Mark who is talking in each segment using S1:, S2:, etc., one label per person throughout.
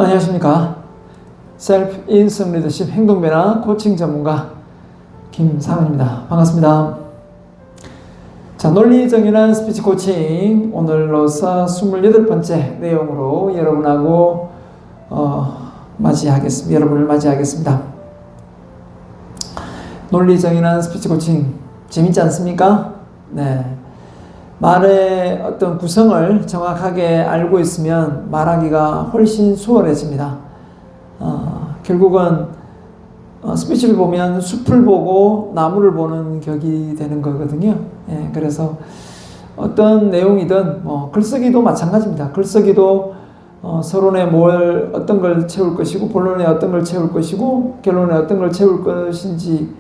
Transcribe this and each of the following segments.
S1: 안녕하십니까. 셀프 인성 리더십 행동변화 코칭 전문가 김상훈입니다. 반갑습니다. 자, 논리정연한 스피치 코칭 오늘로서 28번째 내용으로 여러분을 맞이하겠습니다. 논리정연한 스피치 코칭 재밌지 않습니까? 네. 말의 어떤 구성을 정확하게 알고 있으면 말하기가 훨씬 수월해집니다. 결국은 스피치를 보면 숲을 보고 나무를 보는 격이 되는 거거든요. 예, 그래서 어떤 내용이든 글쓰기도 마찬가지입니다. 글쓰기도 서론에 어떤 걸 채울 것이고 본론에 어떤 걸 채울 것이고 결론에 어떤 걸 채울 것인지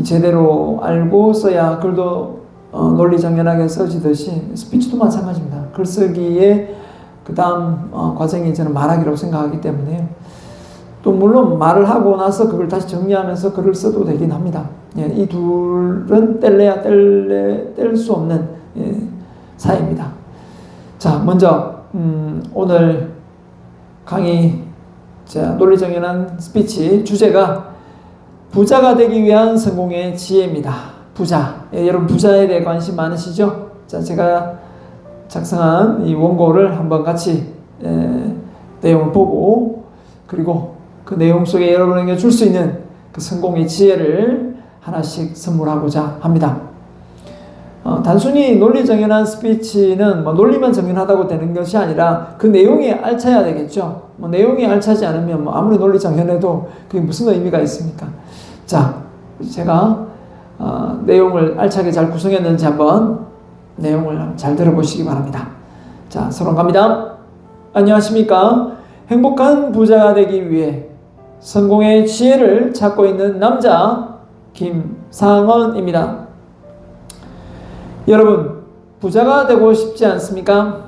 S1: 제대로 알고 써야 글도 논리정연하게 써지듯이 스피치도 마찬가지입니다. 글쓰기의 그 다음 과정이 저는 말하기라고 생각하기 때문에 또 물론 말을 하고 나서 그걸 다시 정리하면서 글을 써도 되긴 합니다. 예, 이 둘은 뗄래야 뗄 수 없는 사이입니다. 자, 먼저 오늘 강의 논리정연한 스피치 주제가 부자가 되기 위한 성공의 지혜입니다. 부자. 여러분 부자에 대해 관심 많으시죠? 자, 제가 작성한 이 원고를 한번 같이 내용을 보고 그리고 그 내용 속에 여러분에게 줄 수 있는 그 성공의 지혜를 하나씩 선물하고자 합니다. 단순히 논리정연한 스피치는 논리만 정연하다고 되는 것이 아니라 그 내용이 알차야 되겠죠. 내용이 알차지 않으면 아무리 논리정연해도 그게 무슨 의미가 있습니까? 자, 제가 내용을 알차게 잘 구성했는지 한번 내용을 잘 들어보시기 바랍니다. 자, 서론 갑니다. 안녕하십니까. 행복한 부자가 되기 위해 성공의 지혜를 찾고 있는 남자 김상헌입니다. 여러분, 부자가 되고 싶지 않습니까?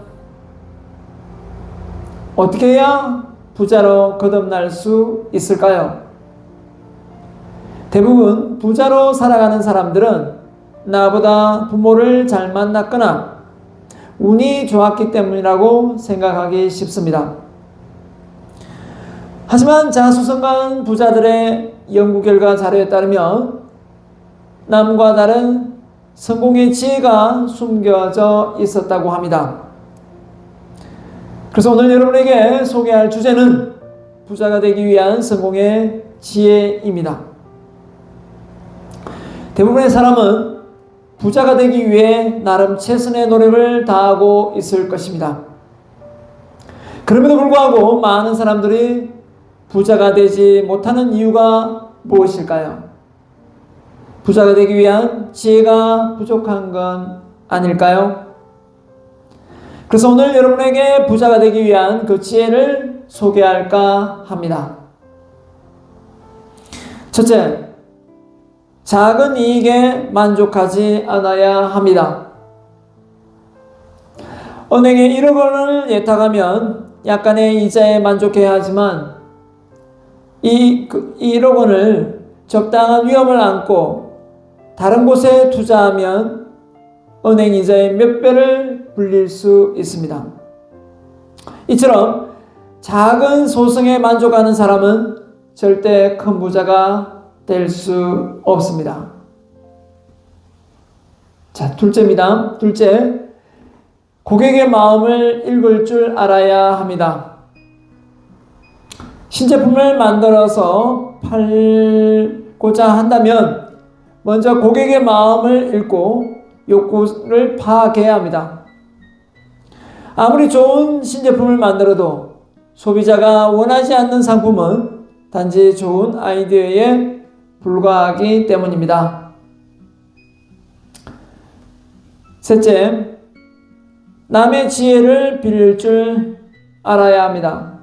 S1: 어떻게 해야 부자로 거듭날 수 있을까요? 대부분 부자로 살아가는 사람들은 나보다 부모를 잘 만났거나 운이 좋았기 때문이라고 생각하기 쉽습니다. 하지만 자수성가한 부자들의 연구 결과 자료에 따르면 남과 다른 성공의 지혜가 숨겨져 있었다고 합니다. 그래서 오늘 여러분에게 소개할 주제는 부자가 되기 위한 성공의 지혜입니다. 대부분의 사람은 부자가 되기 위해 나름 최선의 노력을 다하고 있을 것입니다. 그럼에도 불구하고 많은 사람들이 부자가 되지 못하는 이유가 무엇일까요? 부자가 되기 위한 지혜가 부족한 건 아닐까요? 그래서 오늘 여러분에게 부자가 되기 위한 그 지혜를 소개할까 합니다. 첫째, 작은 이익에 만족하지 않아야 합니다. 은행에 1억 원을 예탁하면 약간의 이자에 만족해야 하지만 이 1억 원을 적당한 위험을 안고 다른 곳에 투자하면 은행 이자의 몇 배를 불릴 수 있습니다. 이처럼 작은 소승에 만족하는 사람은 절대 큰 부자가 될 수 없습니다. 자, 둘째입니다. 둘째, 고객의 마음을 읽을 줄 알아야 합니다. 신제품을 만들어서 팔고자 한다면 먼저 고객의 마음을 읽고 욕구를 파악해야 합니다. 아무리 좋은 신제품을 만들어도 소비자가 원하지 않는 상품은 단지 좋은 아이디어에 불과하기 때문입니다. 셋째, 남의 지혜를 빌릴 줄 알아야 합니다.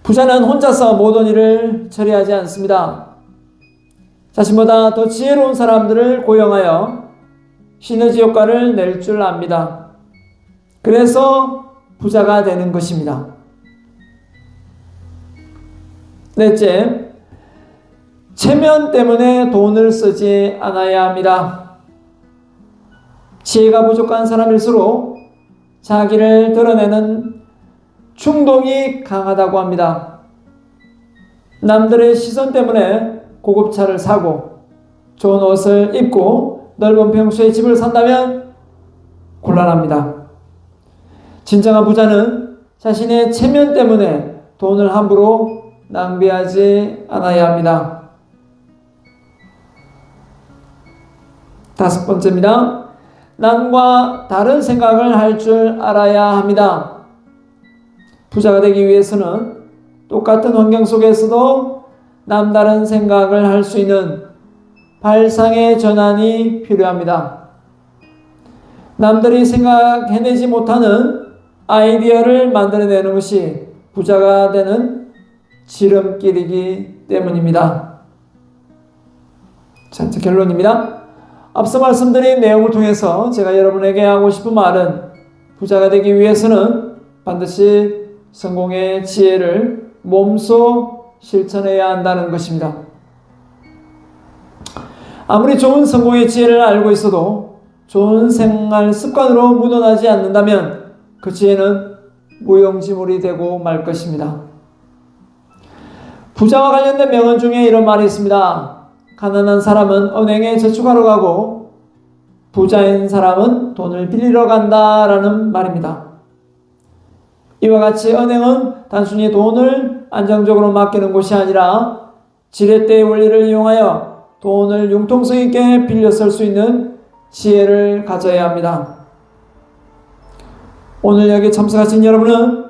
S1: 부자는 혼자서 모든 일을 처리하지 않습니다. 자신보다 더 지혜로운 사람들을 고용하여 시너지 효과를 낼 줄 압니다. 그래서 부자가 되는 것입니다. 넷째, 체면 때문에 돈을 쓰지 않아야 합니다. 지혜가 부족한 사람일수록 자기를 드러내는 충동이 강하다고 합니다. 남들의 시선 때문에 고급차를 사고 좋은 옷을 입고 넓은 평수의 집을 산다면 곤란합니다. 진정한 부자는 자신의 체면 때문에 돈을 함부로 낭비하지 않아야 합니다. 5번째입니다. 남과 다른 생각을 할 줄 알아야 합니다. 부자가 되기 위해서는 똑같은 환경 속에서도 남다른 생각을 할 수 있는 발상의 전환이 필요합니다. 남들이 생각해내지 못하는 아이디어를 만들어내는 것이 부자가 되는 지름길이기 때문입니다. 자, 이제 결론입니다. 앞서 말씀드린 내용을 통해서 제가 여러분에게 하고 싶은 말은 부자가 되기 위해서는 반드시 성공의 지혜를 몸소 실천해야 한다는 것입니다. 아무리 좋은 성공의 지혜를 알고 있어도 좋은 생활 습관으로 묻어나지 않는다면 그 지혜는 무용지물이 되고 말 것입니다. 부자와 관련된 명언 중에 이런 말이 있습니다. 가난한 사람은 은행에 저축하러 가고 부자인 사람은 돈을 빌리러 간다라는 말입니다. 이와 같이 은행은 단순히 돈을 안정적으로 맡기는 곳이 아니라 지렛대의 원리를 이용하여 돈을 융통성 있게 빌려 쓸 수 있는 지혜를 가져야 합니다. 오늘 여기 참석하신 여러분은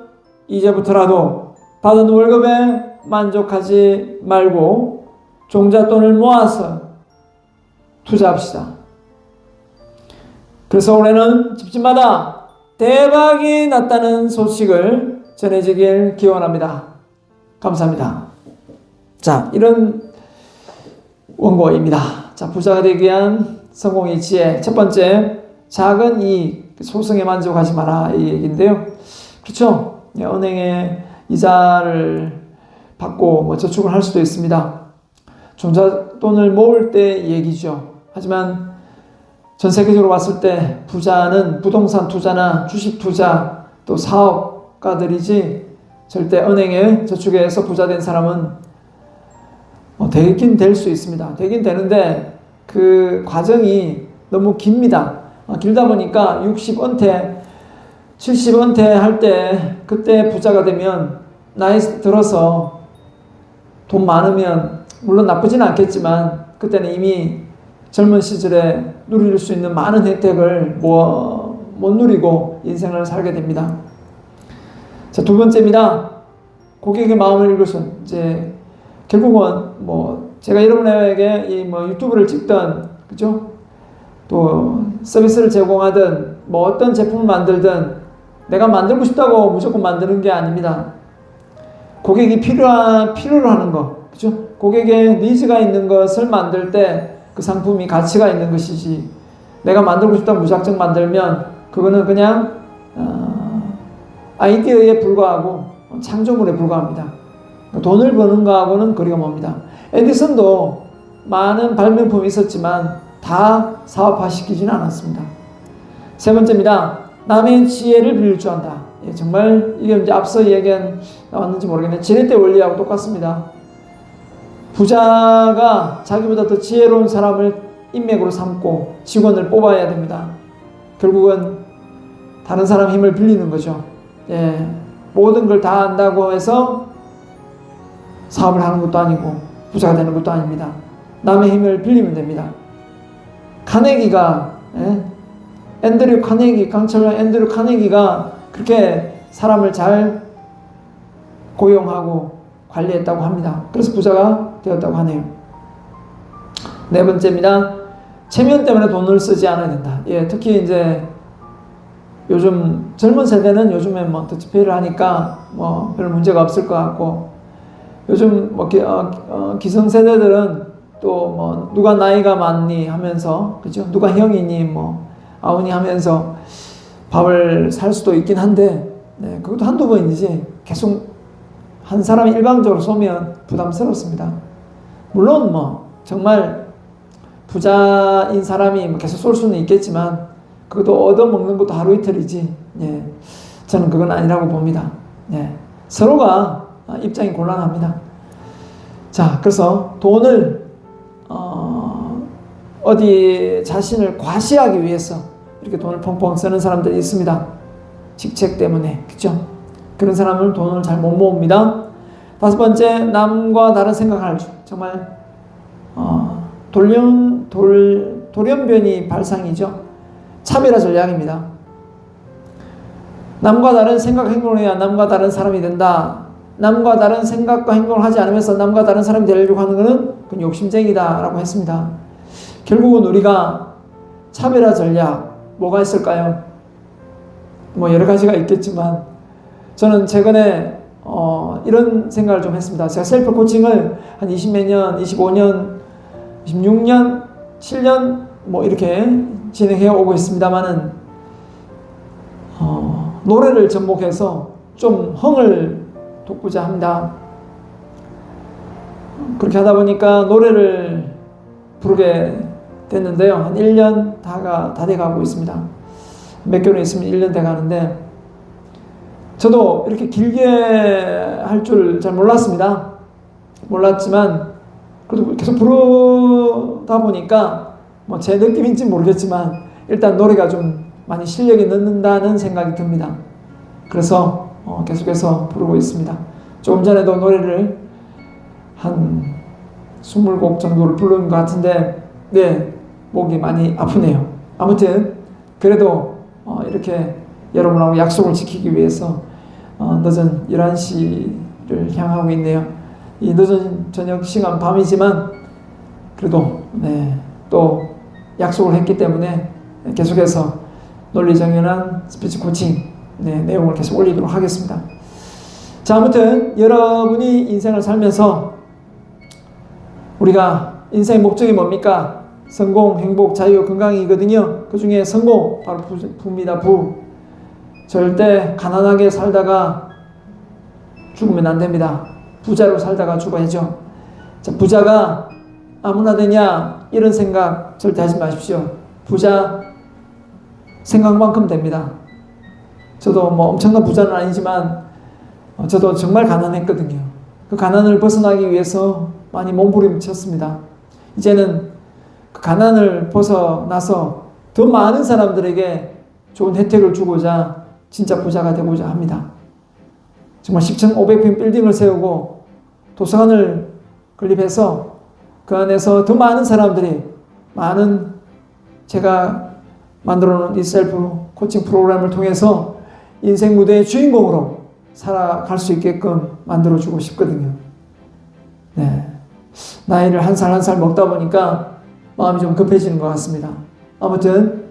S1: 이제부터라도 받은 월급에 만족하지 말고 종잣돈을 모아서 투자합시다. 그래서 올해는 집집마다 대박이 났다는 소식을 전해지길 기원합니다. 감사합니다. 자, 이런 원고입니다. 자, 부자가 되기 위한 성공의 지혜. 첫 번째, 작은 이익, 소승에 만족하지 마라, 이 얘기인데요. 그렇죠? 은행에 이자를 받고 저축을 할 수도 있습니다. 종잣돈을 모을 때 얘기죠. 하지만 전 세계적으로 봤을 때 부자는 부동산 투자나 주식 투자 또 사업가들이지 절대 은행에 저축해서 부자 된 사람은 되긴 될 수 있습니다. 되긴 되는데 그 과정이 너무 깁니다. 길다 보니까 60 은퇴, 70 은퇴할 때 그때 부자가 되면 나이 들어서 돈 많으면 물론 나쁘진 않겠지만 그때는 이미 젊은 시절에 누릴 수 있는 많은 혜택을 못 누리고 인생을 살게 됩니다. 자, 두 번째입니다. 고객의 마음을 읽으신 이제 결국은 제가 여러분에게 유튜브를 찍든 그죠? 또 서비스를 제공하든 어떤 제품을 만들든 내가 만들고 싶다고 무조건 만드는 게 아닙니다. 고객이 필요로 하는 거, 그죠? 고객의 니즈가 있는 것을 만들 때 그 상품이 가치가 있는 것이지 내가 만들고 싶다고 무작정 만들면 그거는 그냥 아이디어에 불과하고 창조물에 불과합니다. 돈을 버는 거하고는 거리가 멉니다. 에디슨도 많은 발명품이 있었지만 다 사업화시키지는 않았습니다. 세 번째입니다. 남의 지혜를 빌릴 줄 안다. 정말 이게 이제 앞서 얘기한 나왔는지 모르겠는데 지렛대 원리하고 똑같습니다. 부자가 자기보다 더 지혜로운 사람을 인맥으로 삼고 직원을 뽑아야 됩니다. 결국은 다른 사람 힘을 빌리는 거죠. 모든 걸 다 안다고 해서 사업을 하는 것도 아니고 부자가 되는 것도 아닙니다. 남의 힘을 빌리면 됩니다. 카네기가 강철 앤드류 카네기가 그렇게 사람을 잘 고용하고 관리했다고 합니다. 그래서 부자가 되었다고 하네요. 네 번째입니다. 체면 때문에 돈을 쓰지 않아야 된다. 특히 이제 요즘 젊은 세대는 요즘에 더치페이를 하니까 별 문제가 없을 것 같고 요즘 기성세대들은 또 누가 나이가 많니 하면서 그죠? 누가 형이니 아우니 하면서 밥을 살 수도 있긴 한데 그것도 한두 번이지 계속 한 사람이 일방적으로 쏘면 부담스럽습니다. 물론 정말 부자인 사람이 계속 쏠 수는 있겠지만 그것도 얻어먹는 것도 하루 이틀이지 저는 그건 아니라고 봅니다. 서로가 입장이 곤란합니다. 자, 그래서 돈을 어디 자신을 과시하기 위해서 이렇게 돈을 펑펑 쓰는 사람들이 있습니다. 직책 때문에, 그죠? 그런 사람은 돈을 잘 못 모읍니다. 다섯 번째, 남과 다른 생각할 줄. 정말 돌연변이 발상이죠. 차별화 전략입니다. 남과 다른 생각 행동을 해야 남과 다른 사람이 된다. 남과 다른 생각과 행동을 하지 않으면서 남과 다른 사람이 되려고 하는 것은 그건 욕심쟁이다 라고 했습니다. 결국은 우리가 차별화 전략 뭐가 있을까요? 뭐 여러 가지가 있겠지만 저는 최근에 이런 생각을 좀 했습니다. 제가 셀프 코칭을 한 20몇 년, 25년, 26년, 7년 뭐 이렇게 진행해 오고 있습니다만은 노래를 접목해서 좀 흥을 돋구자 합니다. 그렇게 하다 보니까 노래를 부르게 됐는데요. 한 1년 다 돼가고 있습니다. 몇 개월 있으면 1년 돼가는데 저도 이렇게 길게 할 줄 잘 몰랐습니다. 몰랐지만 그래도 계속 부르다 보니까 뭐 제 느낌인지 모르겠지만 일단 노래가 좀 많이 실력이 는다는 생각이 듭니다. 그래서 계속해서 부르고 있습니다. 조금 전에도 노래를 한 20곡 정도를 부른 것 같은데 목이 많이 아프네요. 아무튼 그래도 이렇게 여러분하고 약속을 지키기 위해서 늦은 11시를 향하고 있네요. 이 늦은 저녁 시간 밤이지만 그래도 또 약속을 했기 때문에 계속해서 논리정연한 스피치 코칭 내용을 계속 올리도록 하겠습니다. 자, 아무튼 여러분이 인생을 살면서 우리가 인생의 목적이 뭡니까? 성공, 행복, 자유, 건강이거든요. 그 중에 성공, 바로 부입니다. 부. 절대 가난하게 살다가 죽으면 안 됩니다. 부자로 살다가 죽어야죠. 자, 부자가 아무나 되냐 이런 생각 절대 하지 마십시오. 부자 생각만큼 됩니다. 저도 뭐 엄청난 부자는 아니지만 저도 정말 가난했거든요. 그 가난을 벗어나기 위해서 많이 몸부림쳤습니다. 이제는 그 가난을 벗어나서 더 많은 사람들에게 좋은 혜택을 주고자 진짜 부자가 되고자 합니다. 정말 10,500평 빌딩을 세우고 도서관을 건립해서 그 안에서 더 많은 사람들이 많은 제가 만들어 놓은 이 셀프 코칭 프로그램을 통해서 인생 무대의 주인공으로 살아갈 수 있게끔 만들어 주고 싶거든요. 나이를 한 살 한 살 먹다 보니까 마음이 좀 급해지는 것 같습니다. 아무튼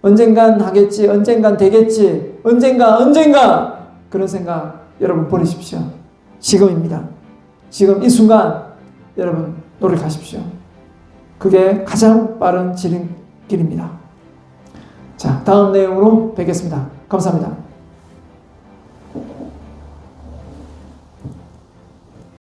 S1: 언젠간 하겠지, 언젠간 되겠지, 언젠가 그런 생각 여러분 버리십시오. 지금입니다. 지금 이 순간 여러분 노력하십시오. 그게 가장 빠른 지름길입니다. 자, 다음 내용으로 뵙겠습니다. 감사합니다.